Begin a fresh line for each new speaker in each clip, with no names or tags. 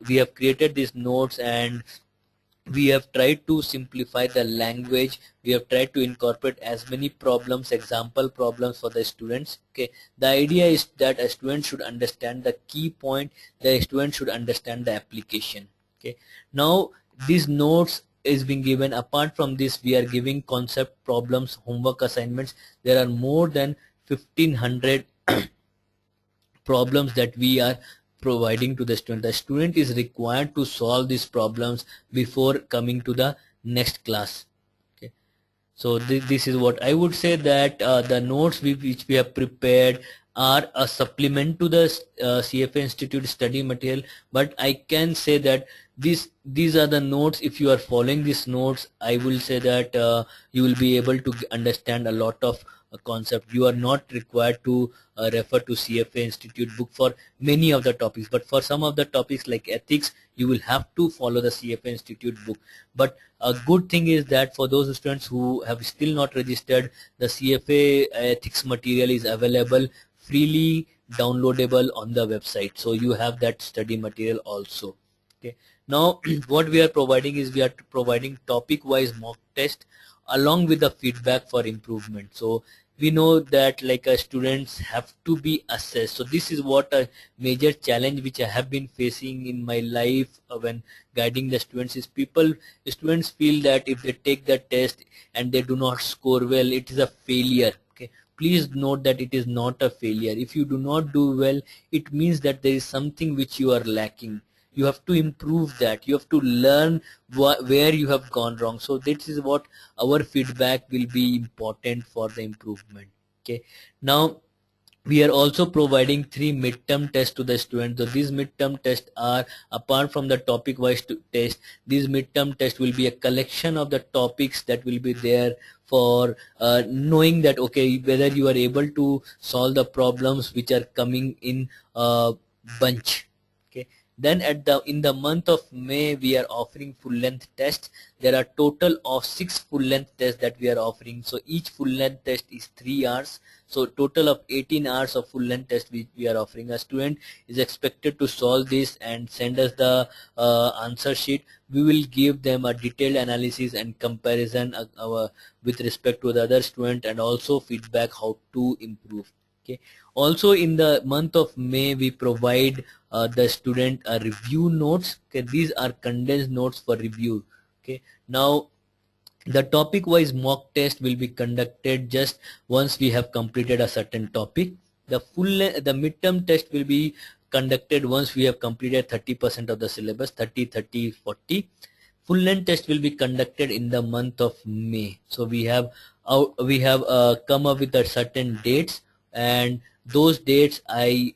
we have created these notes, and we have tried to simplify the language. We have tried to incorporate as many problems, example problems for the students. Okay, the idea is that a student should understand the key point, the student should understand the application. Okay, now these notes is being given. Apart from this, we are giving concept problems, homework assignments. There are more than 1500 problems that we are providing to the student. The student is required to solve these problems before coming to the next class. Okay, so this is what I would say, that the notes which we have prepared are a supplement to the CFA Institute study material, but I can say that these are the notes. If you are following these notes, I will say that you will be able to understand a lot of concept. You are not required to refer to CFA Institute book for many of the topics, but for some of the topics like ethics, you will have to follow the CFA Institute book. But a good thing is that for those students who have still not registered, the CFA ethics material is available freely downloadable on the website, so you have that study material also. Okay, now what we are providing is we are providing topic wise mock test along with the feedback for improvement. So we know that like students have to be assessed. So this is what a major challenge which I have been facing in my life when guiding the students is students feel that if they take the test and they do not score well, it is a failure. Okay, please note that it is not a failure. If you do not do well, it means that there is something which you are lacking. You have to improve that. You have to learn where you have gone wrong. So this is what our feedback will be important for the improvement. Okay, now we are also providing 3 midterm tests to the students. So these midterm tests are, apart from the topic wise test, these midterm tests will be a collection of the topics that will be there for knowing that okay, whether you are able to solve the problems which are coming in bunch. Okay, then in the month of May, we are offering full length tests. There are total of 6 full length tests that we are offering. So each full length test is 3 hours. So total of 18 hours of full length test we are offering. A student is expected to solve this and send us the answer sheet. We will give them a detailed analysis and comparison with respect to the other student, and also feedback how to improve. Okay, also in the month of May, we provide the student review notes. Okay, these are condensed notes for review. Okay, now the topic wise mock test will be conducted just once we have completed a certain topic. The midterm test will be conducted once we have completed 30% of the syllabus, 30-30-40. Full length test will be conducted in the month of May. So we have come up with a certain dates, and those dates I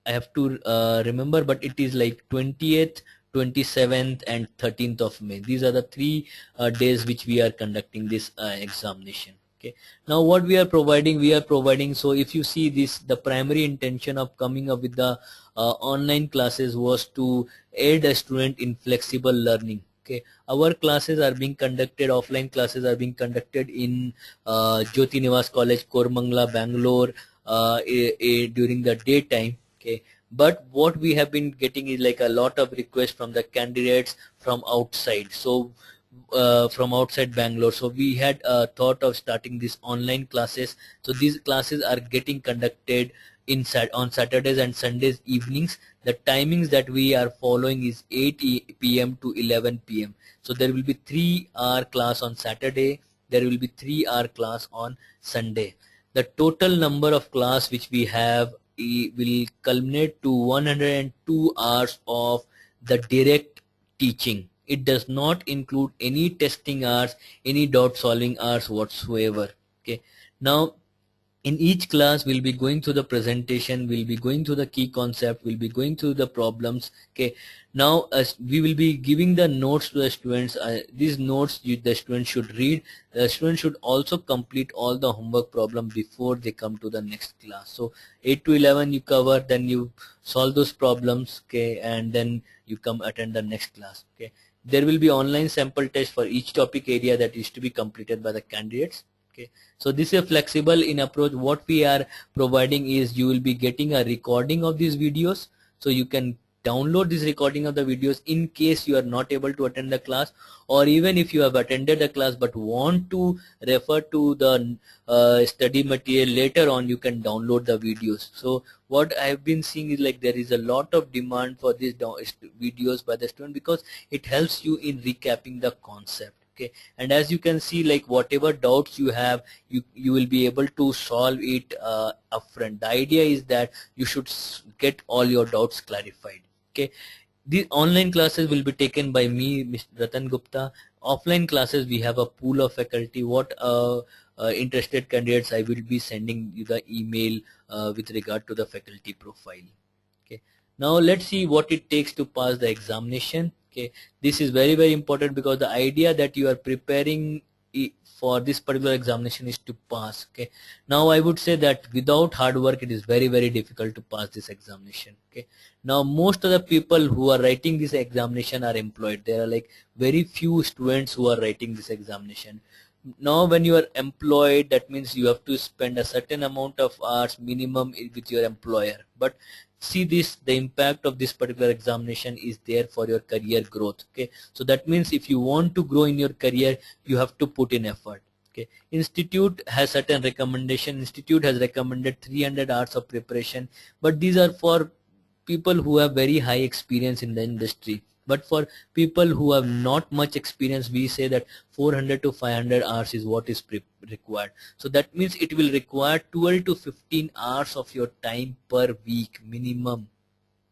have to remember, but it is like 20th, 27th and 13th of May. These are the 3 days which we are conducting this examination. Okay, now what we are providing, so if you see this, the primary intention of coming up with the online classes was to aid a student in flexible learning. Okay, our classes are being conducted, offline classes are being conducted in Jyoti Nivas College, Kormangla, Bangalore during the daytime. Okay, but what we have been getting is like a lot of requests from the candidates from outside, so from outside Bangalore. So we had thought of starting these online classes. So these classes are getting conducted on Saturdays and Sundays evenings. The timings that we are following is 8 p.m. to 11 p.m. So there will be 3-hour class on Saturday, there will be 3-hour class on Sunday. The total number of class which we have will culminate to 102 hours of the direct teaching. It does not include any testing hours, any doubt solving hours whatsoever. Okay, now in each class we'll be going through the presentation, we'll be going through the key concept, we'll be going through the problems. Okay, now as we will be giving the notes to the students. These notes the students should read. The students should also complete all the homework problem before they come to the next class. So 8 to 11 you cover, then you solve those problems. Okay, and then you come attend the next class. Okay, there will be online sample test for each topic area that is to be completed by the candidates. Okay, so this is flexible in approach. What we are providing is you will be getting a recording of these videos, so you can download this recording of the videos in case you are not able to attend the class, or even if you have attended the class but want to refer to the study material later on, you can download the videos. So what I have been seeing is like there is a lot of demand for these videos by the student because it helps you in recapping the concept. Okay, and as you can see, like whatever doubts you have, you will be able to solve it upfront. The idea is that you should get all your doubts clarified. Okay, the online classes will be taken by me, Mr. Ratan Gupta. Offline classes, we have a pool of faculty. What interested candidates, I will be sending you the email with regard to the faculty profile. Okay, now let's see what it takes to pass the examination. Okay, this is very, very important because the idea that you are preparing for this particular examination is to pass. Okay, now I would say that without hard work it is very, very difficult to pass this examination. Okay, now most of the people who are writing this examination are employed. There are like very few students who are writing this examination. Now when you are employed, that means you have to spend a certain amount of hours minimum with your employer. But see this, the impact of this particular examination is there for your career growth. Okay, so that means if you want to grow in your career, you have to put in effort. Okay, institute has certain recommendation. Institute has recommended 300 hours of preparation, but these are for people who have very high experience in the industry. But for people who have not much experience, we say that 400 to 500 hours is what is required. So that means it will require 12 to 15 hours of your time per week minimum.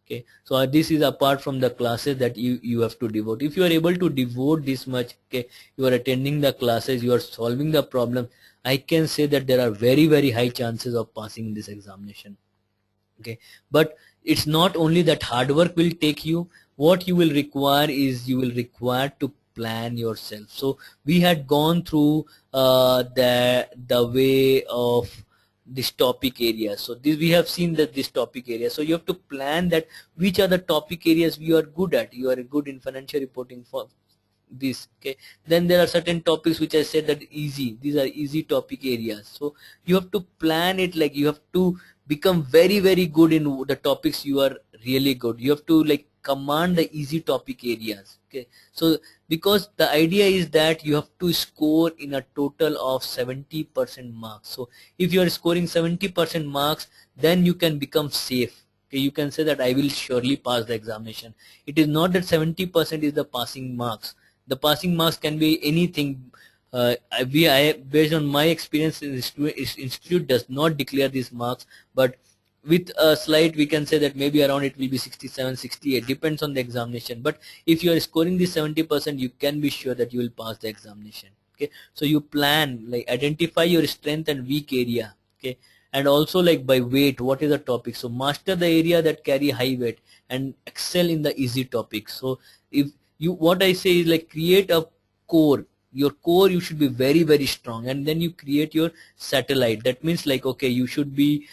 Okay, so this is apart from the classes that you have to devote. If you are able to devote this much, okay, you are attending the classes, you are solving the problem, I can say that there are very, very high chances of passing this examination. Okay, but it's not only that hard work will take you. What you will require is you will require to plan yourself. So we had gone through the way of this topic area. So this, we have seen that this topic area. So you have to plan that which are the topic areas you are good at. You are good in financial reporting for this. Okay, then there are certain topics which I said that easy. These are easy topic areas. So you have to plan it, like you have to become very, very good in the topics you are really good. You have to like command the easy topic areas. Okay, so because the idea is that you have to score in a total of 70% marks. So if you are scoring 70% marks, then you can become safe. Okay, you can say that I will surely pass the examination. It is not that 70% is the passing marks. The passing marks can be anything. Based on my experience, institute does not declare these marks, but with a slight we can say that maybe around it will be 67, 68, depends on the examination. But if you are scoring this 70%, you can be sure that you will pass the examination. Okay, so you plan, like identify your strength and weak area. Okay, and also like by weight, what is the topic. So master the area that carry high weight and excel in the easy topics. So if you, what I say is like create a core. Your core, you should be very, very strong, and then you create your satellite. That means like, okay, you should be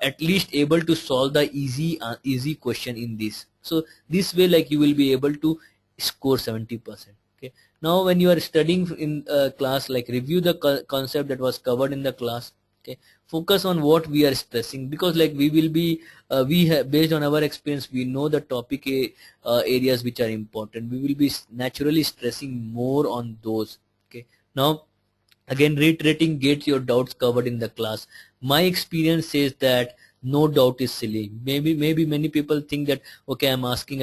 at least able to solve the easy question in this. So this way, like you will be able to score 70%. Okay, now when you are studying in class, like review the concept that was covered in the class. Okay, focus on what we are stressing, because like we will be based on our experience, we know the topic areas which are important. We will be naturally stressing more on those. Okay, now again reiterating, get your doubts covered in the class. My experience says that no doubt is silly. Maybe many people think that, okay, I'm asking